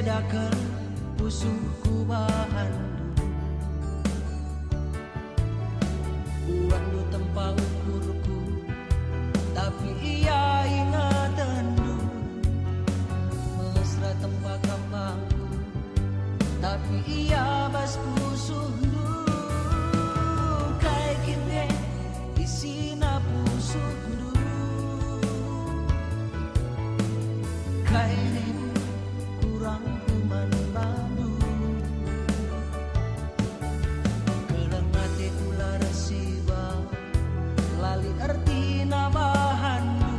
bedakan pusuku bahandu. Buatmu tempat ukurku, tapi ia ingatandu. Mesra tempat kambangku, tapi ia bas pusuhdu. Kai kini isina pusuhdu, kai kurang kuman bandu. Kelang nate ular siba lali arti nabahandu.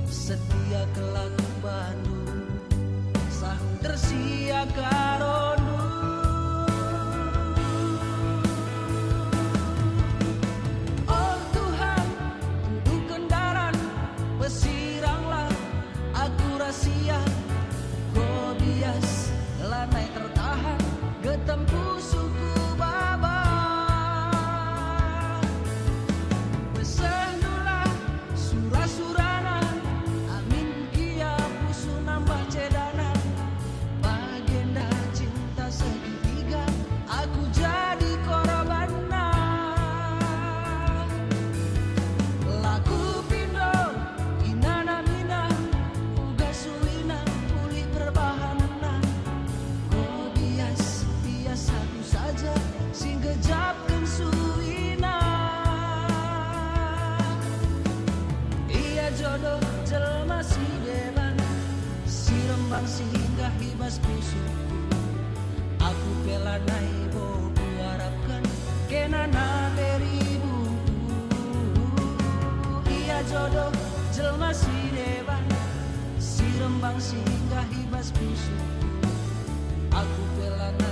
Setia kelaku bandu sahung tersia karondu. Oh Tuhan, kudu kendaran pesiranglah aku rahasia. Kau bias lanai tertahan getempu suku baba. Pesandulah surah-surana, amin kia pusu nambah cedana. Bagenda cinta segitiga, aku jadi korbanna. Laku pindo inana mina, uga suina pulih berbahanna. Kau bias aku saja sing gejapkan suina. Ia jodoh jelma si dewan, si rembang sehingga hibas pusuku. Aku pelanai boku harapkan kenana beribu. Ia jodoh jelma si dewan, si rembang sehingga hibas pusuku. Aku pelanai